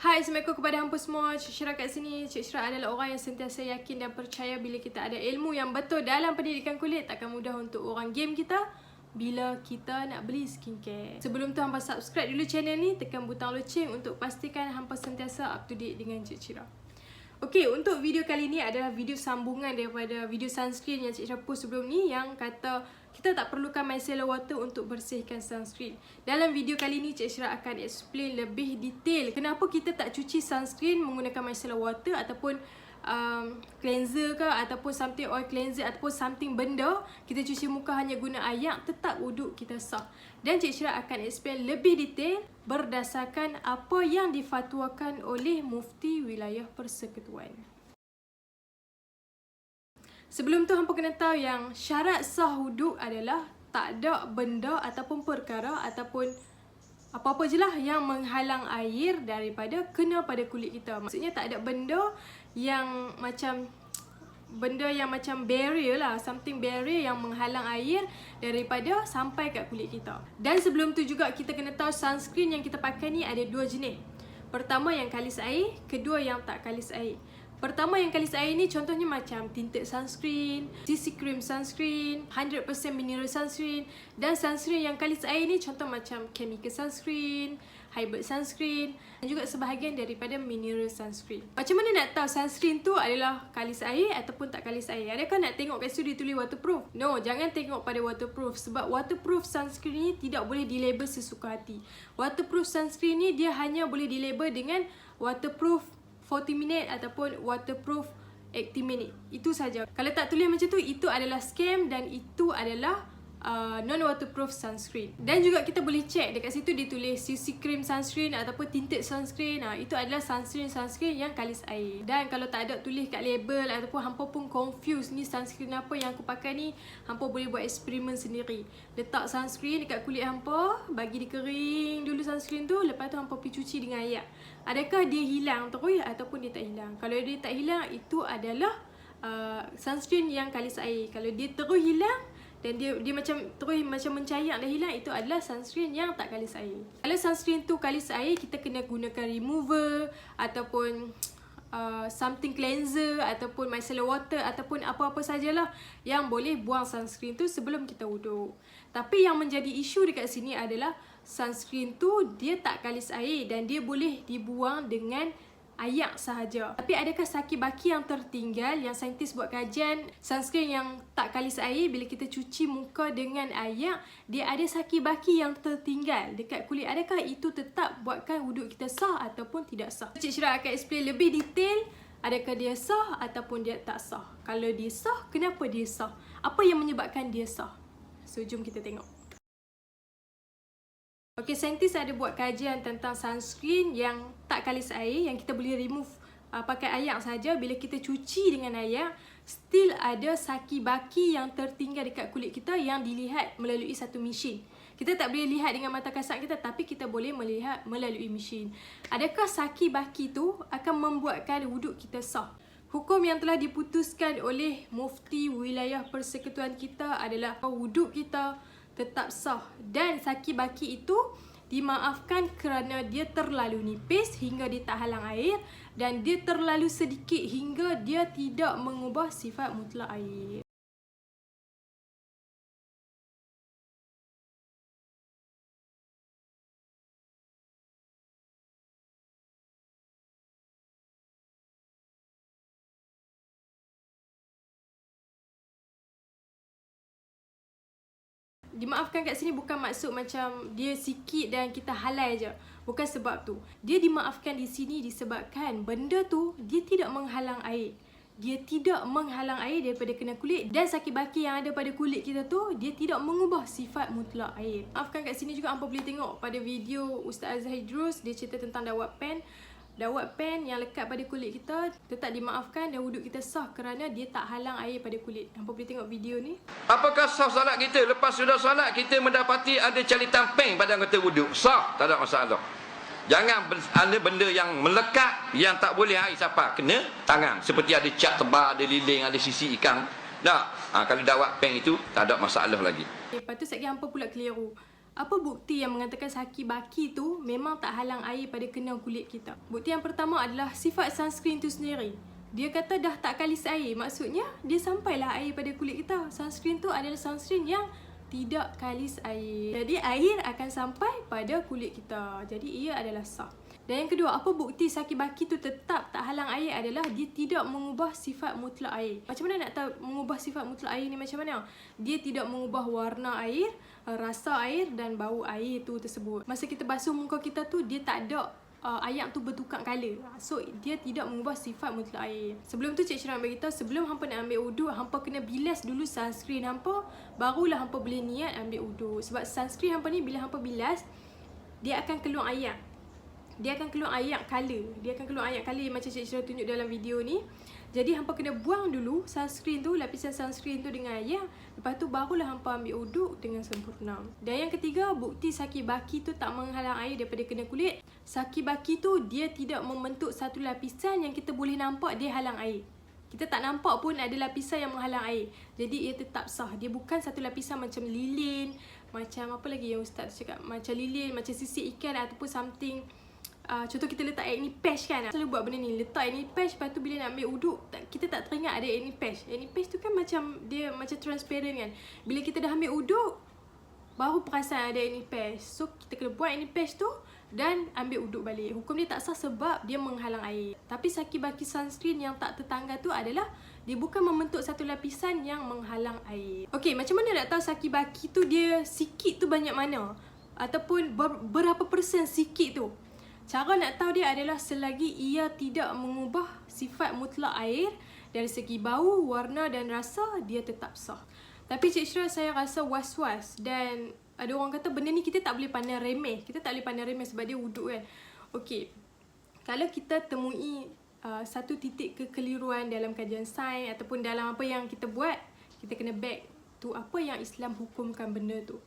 Hai, Assalamualaikum kepada hampa semua. Cik Syirah kat sini. Cik Syirah adalah orang yang sentiasa yakin dan percaya bila kita ada ilmu yang betul dalam pendidikan kulit, takkan mudah untuk orang game kita bila kita nak beli skincare. Sebelum tu hampa subscribe dulu channel ni, tekan butang loceng untuk pastikan hampa sentiasa up to date dengan Cik Syirah. Okey, untuk video kali ni adalah video sambungan daripada video sunscreen yang Cik Syirah post sebelum ni yang kata kita tak perlukan micellar water untuk bersihkan sunscreen. Dalam video kali ni Cik Syirah akan explain lebih detail kenapa kita tak cuci sunscreen menggunakan micellar water ataupun cleanser ke ataupun something oil cleanser ataupun something benda, kita cuci muka hanya guna air, tetap wuduk kita sah. Dan Cik Syirah akan explain lebih detail berdasarkan apa yang difatwakan oleh Mufti Wilayah Persekutuan. Sebelum tu hampa kena tahu yang syarat sah wuduk adalah tak ada benda ataupun perkara ataupun apa-apa je lah yang menghalang air daripada kena pada kulit kita. Maksudnya tak ada benda yang macam barrier lah, something barrier yang menghalang air daripada sampai kat kulit kita. Dan sebelum tu juga kita kena tahu sunscreen yang kita pakai ni ada dua jenis. Pertama yang kalis air, kedua yang tak kalis air. Pertama yang kalis air ni contohnya macam tinted sunscreen, CC cream sunscreen, 100% mineral sunscreen. Dan sunscreen yang kalis air ni contoh macam chemical sunscreen, hybrid sunscreen dan juga sebahagian daripada mineral sunscreen. Macam mana nak tahu sunscreen tu adalah kalis air ataupun tak kalis air? Adakah nak tengok kat situ ditulis waterproof? No, jangan tengok pada waterproof sebab waterproof sunscreen ni tidak boleh dilabel sesuka hati. Waterproof sunscreen ni dia hanya boleh dilabel dengan waterproof 40 minit ataupun waterproof 80 minit. Itu saja. Kalau tak tulis macam tu, itu adalah scam dan itu adalah non-waterproof sunscreen. Dan juga kita boleh check dekat situ ditulis CC cream sunscreen ataupun tinted sunscreen. Itu adalah sunscreen yang kalis air. Dan kalau tak ada tulis kat label ataupun hampa pun confused ni sunscreen apa yang aku pakai ni, hampa boleh buat eksperimen sendiri. Letak sunscreen dekat kulit hampa, bagi dia kering dulu sunscreen tu, lepas tu hampa pergi cuci dengan air. Adakah dia hilang terus ataupun dia tak hilang? Kalau dia tak hilang, itu adalah sunscreen yang kalis air. Kalau dia terus hilang dan dia macam terus macam mencair dah hilang, itu adalah sunscreen yang tak kalis air. Kalau sunscreen tu kalis air, kita kena gunakan remover ataupun something cleanser ataupun micellar water ataupun apa-apa sajalah yang boleh buang sunscreen tu sebelum kita wuduk. Tapi yang menjadi isu dekat sini adalah sunscreen tu dia tak kalis air dan dia boleh dibuang dengan air sahaja. Tapi adakah saki-baki yang tertinggal yang saintis buat kajian sunscreen yang tak kalis air bila kita cuci muka dengan air, dia ada saki-baki yang tertinggal dekat kulit. Adakah itu tetap buatkan wuduk kita sah ataupun tidak sah? Cik Syirah akan explain lebih detail adakah dia sah ataupun dia tak sah. Kalau dia sah, kenapa dia sah? Apa yang menyebabkan dia sah? So jom kita tengok. Okey, saintis ada buat kajian tentang sunscreen yang tak kalis air yang kita boleh remove pakai air saja. Bila kita cuci dengan air, still ada saki-baki yang tertinggal dekat kulit kita yang dilihat melalui satu mesin. Kita tak boleh lihat dengan mata kasar kita, tapi kita boleh melihat melalui mesin. Adakah saki-baki tu akan membuatkan wuduk kita sah? Hukum yang telah diputuskan oleh Mufti Wilayah Persekutuan kita adalah wuduk kita tetap sah dan saki-baki itu dimaafkan kerana dia terlalu nipis hingga dia tak halang air dan dia terlalu sedikit hingga dia tidak mengubah sifat mutlak air. Dimaafkan kat sini bukan maksud macam dia sikit dan kita halal je. Bukan sebab tu. Dia dimaafkan di sini disebabkan benda tu dia tidak menghalang air. Dia tidak menghalang air daripada kena kulit dan saki-baki yang ada pada kulit kita tu dia tidak mengubah sifat mutlak air. Maafkan kat sini juga hampa boleh tengok pada video Ustaz Azhar Idrus, dia cerita tentang dawat pen. Dawat pen yang lekat pada kulit kita tetap dimaafkan dan wuduk kita sah kerana dia tak halang air pada kulit. Hampa boleh tengok video ni. Apakah sah solat kita? Lepas sudah solat kita mendapati ada calitan peng pada anggota wuduk. Sah, tak ada masalah. Jangan ada benda yang melekat yang tak boleh air siapa kena tangan. Seperti ada cat tebal, ada lilin, ada sisi ikan. Tak. Kalau dawat peng itu tak ada masalah lagi. Lepas tu sekali hampa pula keliru. Apa bukti yang mengatakan saki-baki tu memang tak halang air pada kena kulit kita? Bukti yang pertama adalah sifat sunscreen tu sendiri. Dia kata dah tak kalis air, maksudnya dia sampailah air pada kulit kita. Sunscreen tu adalah sunscreen yang tidak kalis air. Jadi air akan sampai pada kulit kita. Jadi ia adalah sah. Dan yang kedua, apa bukti saki-baki tu tetap tak halang air adalah dia tidak mengubah sifat mutlak air. Macam mana nak tahu mengubah sifat mutlak air ni macam mana? Dia tidak mengubah warna air, rasa air dan bau air tu tersebut. Masa kita basuh muka kita tu, dia tak ada air tu bertukar colour. So dia tidak mengubah sifat mutlak air. Sebelum tu Cik Syirah nak beritahu, sebelum hampa nak ambil wuduk, hampa kena bilas dulu sunscreen hampa, barulah hampa boleh niat ambil wuduk. Sebab sunscreen hampa ni bila hampa bilas, dia akan keluar air. Dia akan keluar air colour. Dia akan keluar air colour macam Cik Syirah tunjuk dalam video ni. Jadi hampa kena buang dulu sunscreen tu, lapisan sunscreen tu dengan air. Lepas tu barulah hampa ambil wuduk dengan sempurna. Dan yang ketiga, bukti saki-baki tu tak menghalang air daripada kena kulit. Saki-baki tu dia tidak membentuk satu lapisan yang kita boleh nampak dia halang air. Kita tak nampak pun ada lapisan yang menghalang air. Jadi ia tetap sah. Dia bukan satu lapisan macam lilin, macam apa lagi yang Ustaz cakap, macam lilin, macam sisik ikan ataupun something. Contoh kita letak acne patch kan, selalu buat benda ni, letak acne patch, lepas tu bila nak ambil wuduk kita tak teringat ada acne patch. Acne patch tu kan macam dia macam transparent kan. Bila kita dah ambil wuduk baru perasan ada acne patch. So kita kena buat acne patch tu dan ambil wuduk balik. Hukum dia tak sah sebab dia menghalang air. Tapi saki-baki sunscreen yang tak tertanggal tu adalah dia bukan membentuk satu lapisan yang menghalang air. Okey, macam mana nak tahu saki-baki tu dia sikit tu banyak mana? Ataupun berapa persen sikit tu? Cara nak tahu dia adalah selagi ia tidak mengubah sifat mutlak air, dari segi bau, warna dan rasa, dia tetap sah. Tapi Cik Syirah saya rasa was-was dan ada orang kata benda ni kita tak boleh pandang remeh. Kita tak boleh pandang remeh sebab dia wuduk kan. Okey, kalau kita temui satu titik kekeliruan dalam kajian sains ataupun dalam apa yang kita buat, kita kena back to apa yang Islam hukumkan benda tu.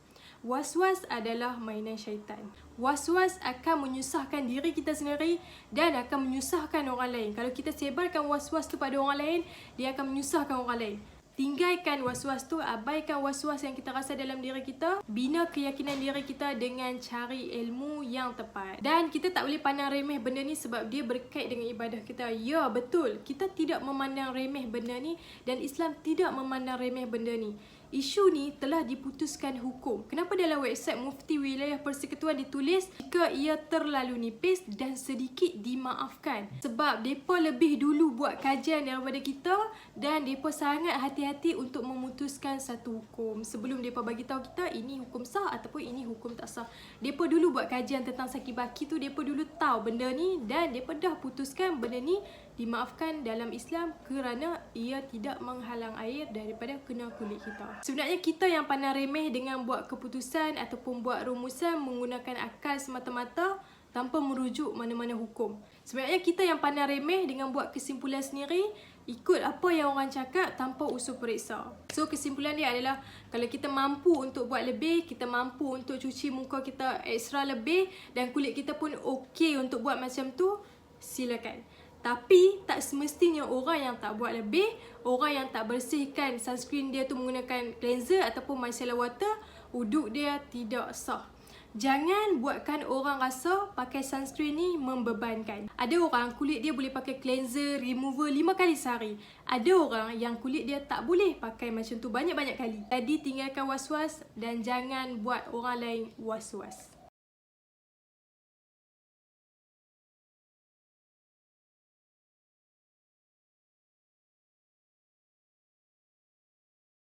Was-was adalah mainan syaitan. Was-was akan menyusahkan diri kita sendiri dan akan menyusahkan orang lain. Kalau kita sebarkan was-was tu pada orang lain, dia akan menyusahkan orang lain. Tinggalkan was-was tu, abaikan was-was yang kita rasa dalam diri kita. Bina keyakinan diri kita dengan cari ilmu yang tepat. Dan kita tak boleh pandang remeh benda ni sebab dia berkait dengan ibadah kita. Ya, betul. Kita tidak memandang remeh benda ni dan Islam tidak memandang remeh benda ni. Isu ni telah diputuskan hukum. Kenapa dalam website Mufti Wilayah Persekutuan ditulis jika ia terlalu nipis dan sedikit dimaafkan? Sebab mereka lebih dulu buat kajian daripada kita dan mereka sangat hati-hati untuk memutuskan satu hukum. Sebelum mereka bagi tahu kita ini hukum sah ataupun ini hukum tak sah. Mereka dulu buat kajian tentang saki-baki tu, mereka dulu tahu benda ni dan mereka dah putuskan benda ni dimaafkan dalam Islam kerana ia tidak menghalang air daripada kena kulit kita. Sebenarnya kita yang pandang remeh dengan buat keputusan ataupun buat rumusan menggunakan akal semata-mata tanpa merujuk mana-mana hukum. Sebenarnya kita yang pandang remeh dengan buat kesimpulan sendiri, ikut apa yang orang cakap tanpa usul periksa. So kesimpulan dia adalah kalau kita mampu untuk buat lebih, kita mampu untuk cuci muka kita ekstra lebih dan kulit kita pun okey untuk buat macam tu, silakan. Tapi tak semestinya orang yang tak buat lebih, orang yang tak bersihkan sunscreen dia tu menggunakan cleanser ataupun micellar water, wuduk dia tidak sah. Jangan buatkan orang rasa pakai sunscreen ni membebankan. Ada orang kulit dia boleh pakai cleanser, remover 5 kali sehari. Ada orang yang kulit dia tak boleh pakai macam tu banyak-banyak kali. Jadi tinggalkan was-was dan jangan buat orang lain was-was.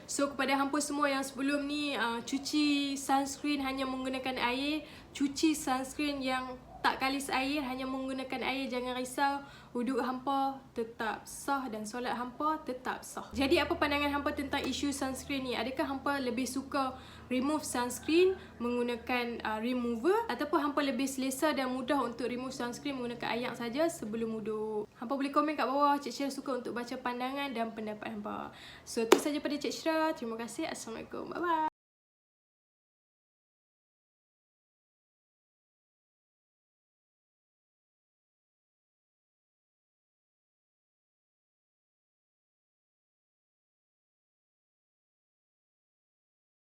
So kepada hampa semua yang sebelum ni cuci sunscreen hanya menggunakan air, cuci sunscreen yang tak kalis air hanya menggunakan air, jangan risau, wuduk hampa tetap sah dan solat hampa tetap sah. Jadi apa pandangan hampa tentang isu sunscreen ni? Adakah hampa lebih suka remove sunscreen menggunakan remover ataupun hampa lebih selesa dan mudah untuk remove sunscreen menggunakan air saja sebelum wuduk? Hampa boleh komen kat bawah. Cik Syirah suka untuk baca pandangan dan pendapat hampa. So itu saja pada Cik Syirah. Terima kasih. Assalamualaikum. Bye bye.